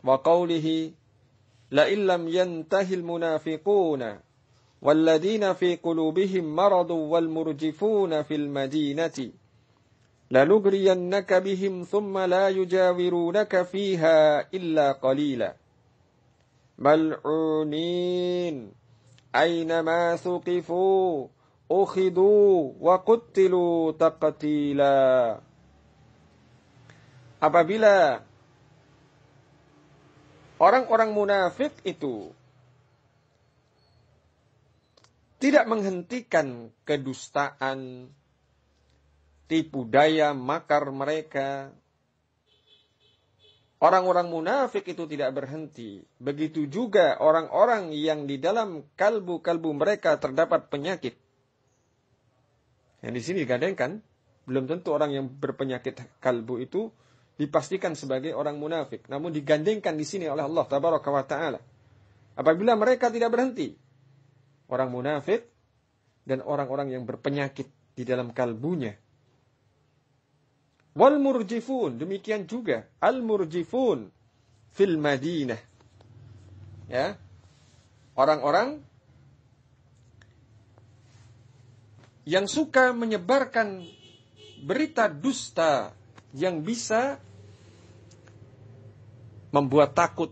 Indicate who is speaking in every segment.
Speaker 1: wa qawlihi la illam yantahil munafiquna walladina fi qulubihim maradu wal murjifuna fil madinati lanugriyannaka bihim thumma la yujawirunaka fiha illa qalila mal'unin aynama thuqifu ukhidu wa quttilu taqtila. Apabila orang-orang munafik itu tidak menghentikan kedustaan, tipu daya, makar mereka, orang-orang munafik itu tidak berhenti. Begitu juga orang-orang yang di dalam kalbu-kalbu mereka terdapat penyakit. Yang di sini digandengkan, belum tentu orang yang berpenyakit kalbu itu dipastikan sebagai orang munafik. Namun digandengkan di sini oleh Allah Tabaraka wa Ta'ala. Apabila mereka tidak berhenti, orang munafik dan orang-orang yang berpenyakit di dalam kalbunya. Wal murjifun, demikian juga al murjifun fil Madinah. Ya. Orang-orang yang suka menyebarkan berita dusta yang bisa membuat takut,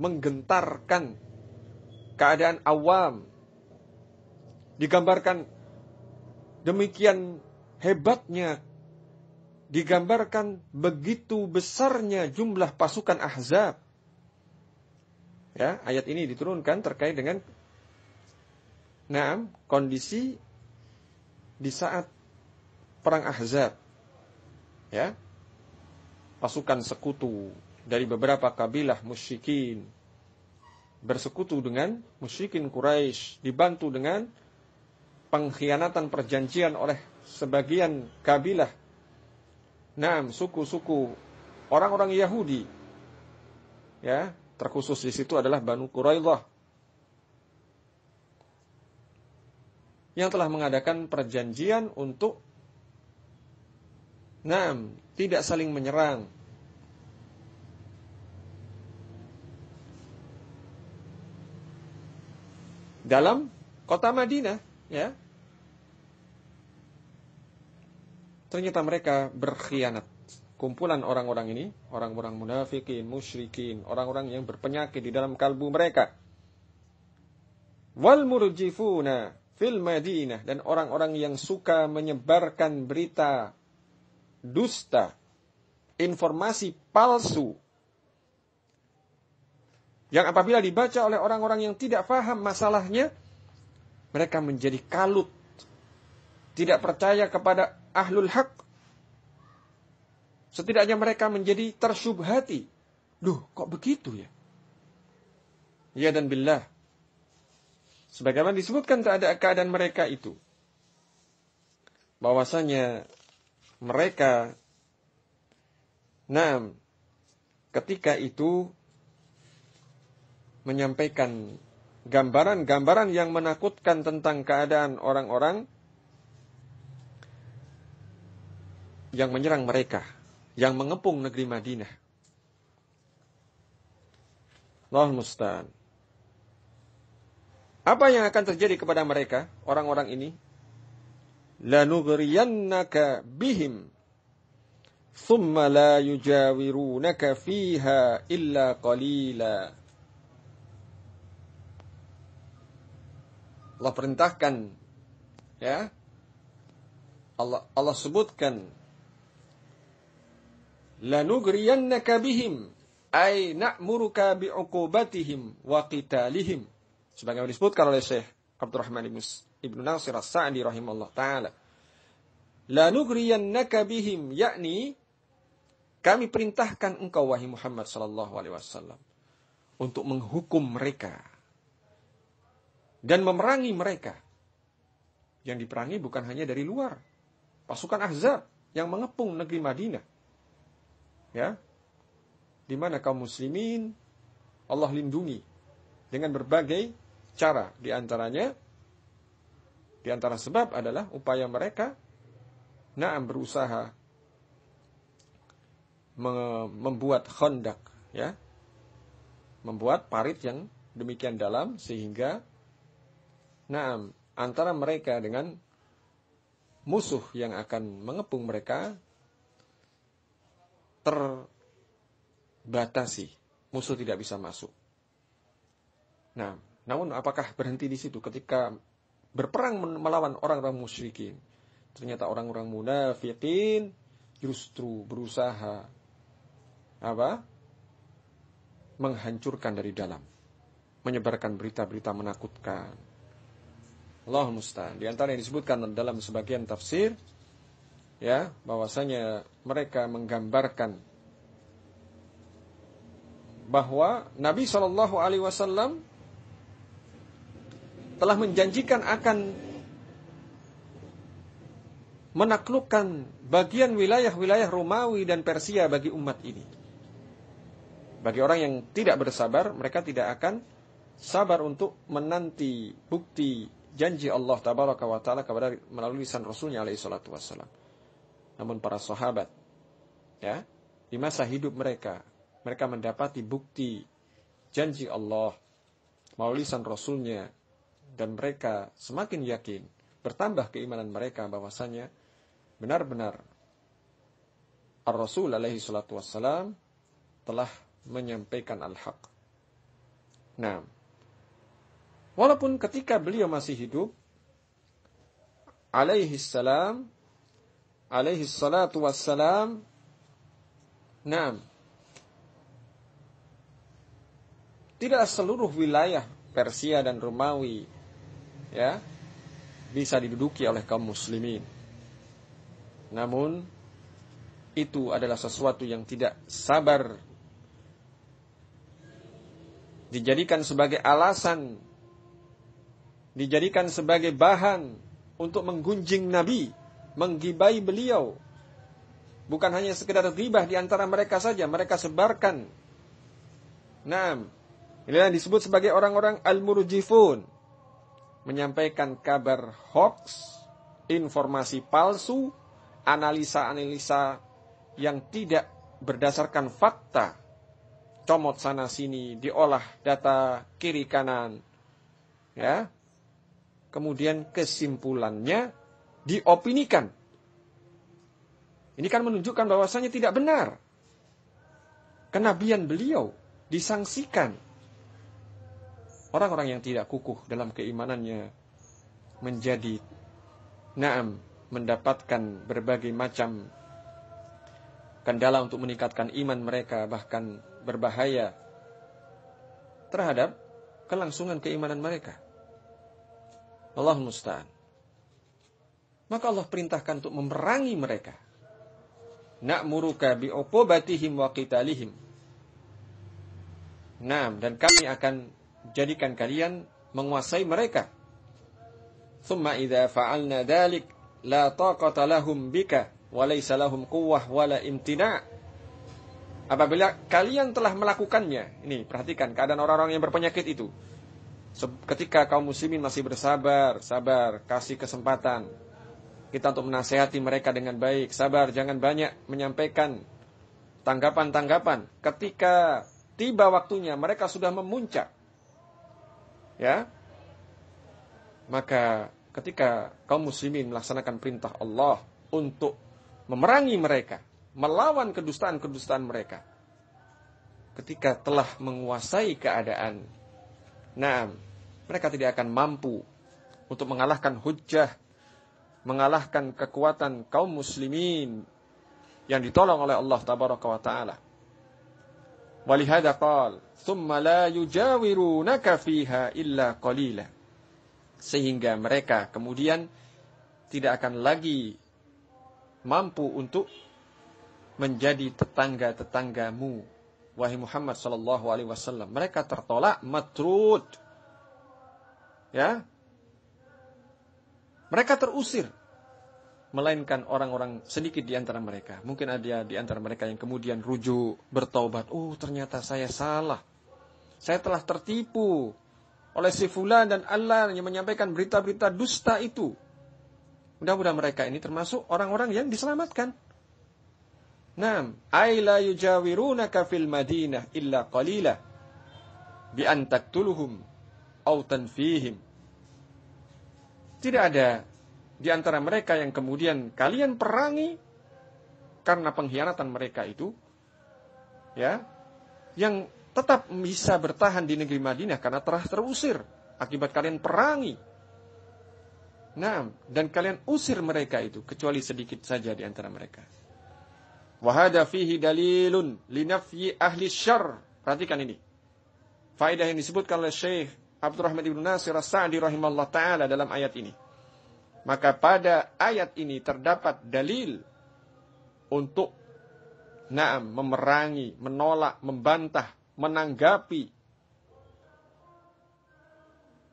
Speaker 1: menggentarkan keadaan awam. Digambarkan demikian hebatnya, digambarkan begitu besarnya jumlah pasukan Ahzab. Ya, ayat ini diturunkan terkait dengan kondisi di saat perang Ahzab. Ya. Pasukan sekutu dari beberapa kabilah musyrikin bersekutu dengan musyrikin Quraisy, dibantu dengan pengkhianatan perjanjian oleh sebagian kabilah, suku-suku orang-orang Yahudi. Ya, terkhusus di situ adalah Banu Quraidah yang telah mengadakan perjanjian untuk tidak saling menyerang. Dalam kota Madinah, ya. Ternyata mereka berkhianat. Kumpulan orang-orang ini, orang-orang munafikin, musyrikin, orang-orang yang berpenyakit di dalam kalbu mereka. Wal murjifuna fil Madinah, dan orang-orang yang suka menyebarkan berita dusta, informasi palsu, yang apabila dibaca oleh orang-orang yang tidak paham masalahnya, mereka menjadi kalut, tidak percaya kepada ahlul haq. Setidaknya mereka menjadi tersyubhati. Duh, kok begitu ya? Ya dan billah. Sebagaimana disebutkan keadaan mereka itu, bahwasanya mereka, ketika itu menyampaikan gambaran-gambaran yang menakutkan tentang keadaan orang-orang yang menyerang mereka, yang mengepung negeri Madinah. Allahul musta'an. Apa yang akan terjadi kepada mereka, orang-orang ini? Lanughriyannaka bihim thumma la yujawirunaka fiha illa qalila. Allah perintahkan, ya. Allah sebutkan, lanughriyannaka bihim, ay na'muruka bi'uqubatihim wa qitalihim. Sebagaimana disebutkan oleh Syekh Abdurrahman Ibnu Nasir As-Sa'di rahimahullah ta'ala. Lanughriyannaka bihim, yakni kami perintahkan engkau wahai Muhammad sallallahu alaihi wasallam untuk menghukum mereka dan memerangi mereka. Yang diperangi bukan hanya dari luar, pasukan Ahzab yang mengepung negeri Madinah. Ya. Di mana kaum muslimin Allah lindungi dengan berbagai cara, di antara sebab adalah upaya mereka berusaha membuat khandak, Ya, membuat parit yang demikian dalam sehingga antara mereka dengan musuh yang akan mengepung mereka terbatasi. Musuh tidak bisa masuk. Namun apakah berhenti di situ ketika berperang melawan orang-orang musyrikin? Ternyata orang-orang munafikin justru berusaha menghancurkan dari dalam, menyebarkan berita-berita menakutkan. Allahul musta'an. Di antara yang disebutkan dalam sebagian tafsir, ya, bahwasanya mereka menggambarkan bahwa Nabi SAW telah menjanjikan akan menaklukkan bagian wilayah-wilayah Romawi dan Persia bagi umat ini. Bagi orang yang tidak bersabar, mereka tidak akan sabar untuk menanti bukti janji Allah Tabaraka wa Ta'ala kepada melalui lisan Rasulnya alaihi salatu wassalam. Namun para sahabat, ya, di masa hidup mereka mendapati bukti janji Allah melalui lisan Rasulnya, dan mereka semakin yakin, bertambah keimanan mereka bahwasanya benar-benar Ar-Rasul alaihi salatu wassalam telah menyampaikan al-haq. Walaupun ketika beliau masih hidup, alaihi salatu wassalam, tidak seluruh wilayah Persia dan Romawi, ya, bisa diduduki oleh kaum muslimin. Namun itu adalah sesuatu yang tidak sabar dijadikan sebagai alasan, dijadikan sebagai bahan untuk menggunjing Nabi, menggibai beliau. Bukan hanya sekedar ghibah di antara mereka saja, mereka sebarkan. Inilah yang disebut sebagai orang-orang al-murjifun, menyampaikan kabar hoax, informasi palsu, analisa-analisa yang tidak berdasarkan fakta, comot sana sini, diolah data kiri kanan, ya. Kemudian kesimpulannya diopinikan. Ini kan menunjukkan bahwasanya tidak benar. Kenabian beliau disangsikan. Orang-orang yang tidak kukuh dalam keimanannya menjadi mendapatkan berbagai macam kendala untuk meningkatkan iman mereka, bahkan berbahaya terhadap kelangsungan keimanan mereka. Allahul musta'an. Maka Allah perintahkan untuk memerangi mereka. Na'muruka bi'uqubatihim wa qitalihim. Dan kami akan jadikan kalian menguasai mereka. Thumma idza fa'alna dzalik la taqata lahum bika wa laysa lahum quwwah wala imtina'. Apabila kalian telah melakukannya, ini perhatikan keadaan orang-orang yang berpenyakit itu. Ketika kaum muslimin masih sabar, kasih kesempatan kita untuk menasihati mereka dengan baik, sabar, jangan banyak menyampaikan tanggapan-tanggapan. Ketika tiba waktunya mereka sudah memuncak, ya, maka ketika kaum muslimin melaksanakan perintah Allah untuk memerangi mereka, melawan kedustaan-kedustaan mereka, ketika telah menguasai keadaan, mereka tidak akan mampu untuk mengalahkan hujjah, mengalahkan kekuatan kaum muslimin yang ditolong oleh Allah Tabaraka wa Ta'ala. Walihada qal, thumma la yujawirunaka fiha illa qalila. Sehingga mereka kemudian tidak akan lagi mampu untuk menjadi tetangga-tetanggamu, wahai Muhammad sallallahu alaihi wasallam. Mereka tertolak, matrud. Ya. Mereka terusir. Melainkan orang-orang sedikit di antara mereka. Mungkin ada di antara mereka yang kemudian rujuk, bertaubat. Oh, ternyata saya salah. Saya telah tertipu oleh si fulan dan Allah yang menyampaikan berita-berita dusta itu. Mudah-mudahan mereka ini termasuk orang-orang yang diselamatkan. Naam, ay la yujawirunaka fil Madinah illa qalila bi an taqtuluhum aw tanfihim. Tidak ada di antara mereka yang kemudian kalian perangi karena pengkhianatan mereka itu, ya, yang tetap bisa bertahan di negeri Madinah karena telah terusir akibat kalian perangi. Nah, dan kalian usir mereka itu kecuali sedikit saja di antara mereka. Wa hadza fihi dalilun li nafyi ahli syarr. Perhatikan ini. Faedah yang disebutkan oleh Syekh Abdurrahman Ibn Nasir As-Sa'di rahimahullah taala dalam ayat ini. Maka pada ayat ini terdapat dalil untuk memerangi, menolak, membantah, menanggapi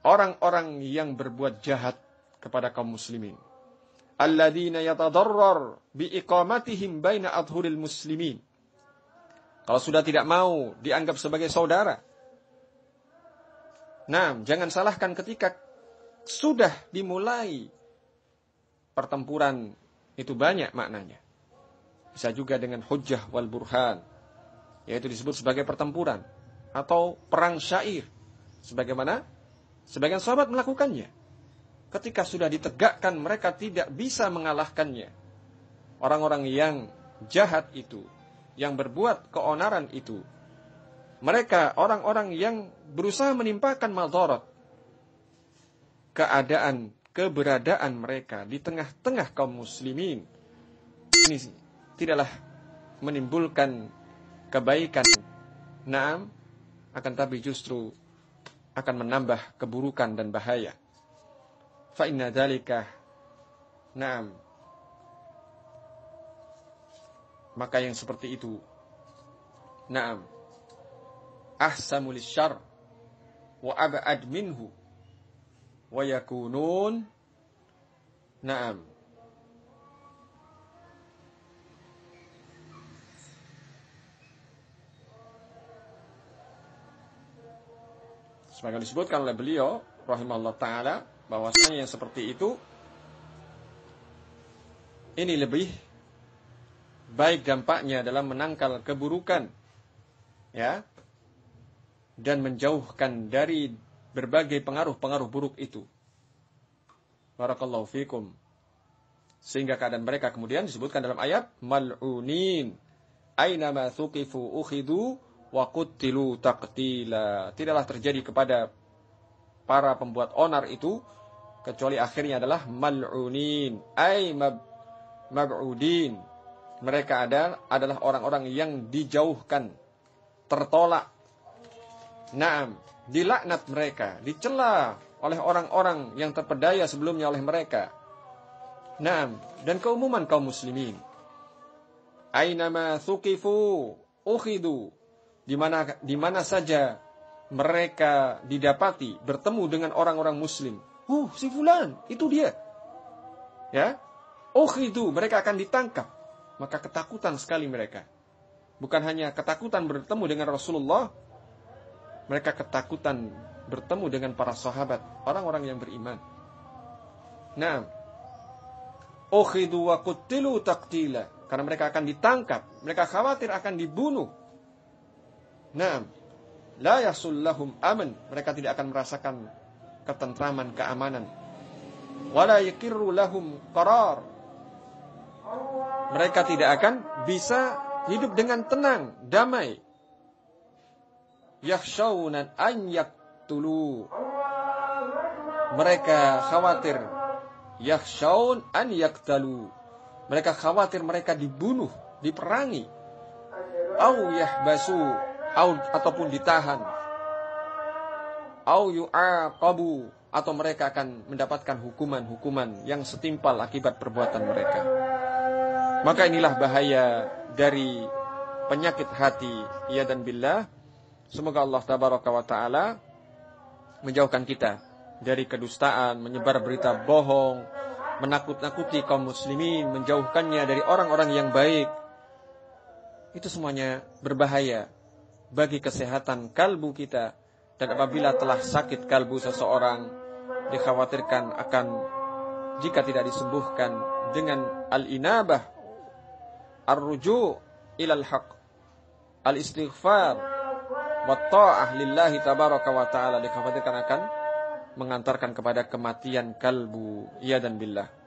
Speaker 1: orang-orang yang berbuat jahat kepada kaum muslimin. Alladzina yatadarrar biiqamatihim baina adhuril muslimin. Kalau sudah tidak mau dianggap sebagai saudara. Nah, jangan salahkan ketika sudah dimulai pertempuran, itu banyak maknanya. Bisa juga dengan hujjah wal burhan, yaitu disebut sebagai pertempuran atau perang syair, sebagaimana sebagian sahabat melakukannya. Ketika sudah ditegakkan mereka tidak bisa mengalahkannya. Orang-orang yang jahat itu, yang berbuat keonaran itu, mereka orang-orang yang berusaha menimpakan madarat, keberadaan mereka di tengah-tengah kaum muslimin, ini tidaklah menimbulkan kebaikan. Naam, akan tapi justru akan menambah keburukan dan bahaya. Fa inna dzalika, naam, maka yang seperti itu, naam, ahsamu lisyarr wa ab'ad minhu wa yakunun, naam, sebagaimana disebutkan oleh beliau rahimahullah taala, bahwasanya yang seperti itu ini lebih baik dampaknya dalam menangkal keburukan, ya, dan menjauhkan dari berbagai pengaruh-pengaruh buruk itu. Barakallahu fikum. Sehingga keadaan mereka kemudian disebutkan dalam ayat mal'unin aynama thuqifu ukhidu wa qutilu taqtila. Tidaklah terjadi kepada para pembuat onar itu kecuali akhirnya adalah mal'unin ay mab'udin. Mereka adalah orang-orang yang dijauhkan, tertolak. Naam, dilaknat mereka, dicela oleh orang-orang yang terpedaya sebelumnya oleh mereka. Naam, dan keumuman kaum muslimin. Ainama thuqifu ukhidu, di mana saja mereka didapati bertemu dengan orang-orang muslim. Si fulan, itu dia. Ya, ukhidu, mereka akan ditangkap. Maka ketakutan sekali mereka. Bukan hanya ketakutan bertemu dengan Rasulullah, mereka ketakutan bertemu dengan para sahabat, orang-orang yang beriman. Nah, ukhidu wa qutilu taqtila, karena mereka akan ditangkap, mereka khawatir akan dibunuh. Nah, la yasul lahum aman, mereka tidak akan merasakan ketentraman, keamanan. Wala yakirru lahum qarar, mereka tidak akan bisa hidup dengan tenang, damai. Yakhshawna an yaqtulu, mereka khawatir. Yakhshawn an yaqtalu, mereka khawatir mereka dibunuh, diperangi. Au yahbasu, ataupun ditahan. Au yu'aqabu, atau mereka akan mendapatkan hukuman-hukuman yang setimpal akibat perbuatan mereka. Maka inilah bahaya dari penyakit hati, ya dan billah. Semoga Allah tabaraka wa ta'ala menjauhkan kita dari kedustaan, menyebar berita bohong, menakut-nakuti kaum muslimin, menjauhkannya dari orang-orang yang baik. Itu semuanya berbahaya bagi kesehatan kalbu kita. Dan apabila telah sakit kalbu seseorang, dikhawatirkan akan, jika tidak disembuhkan dengan al-inabah, ar-ruju' ilal haq. Al-istighfar wa ta'ah lillahi tabaraka wa ta'ala dikhawatirkan akan mengantarkan kepada kematian kalbu. Ya dan billah.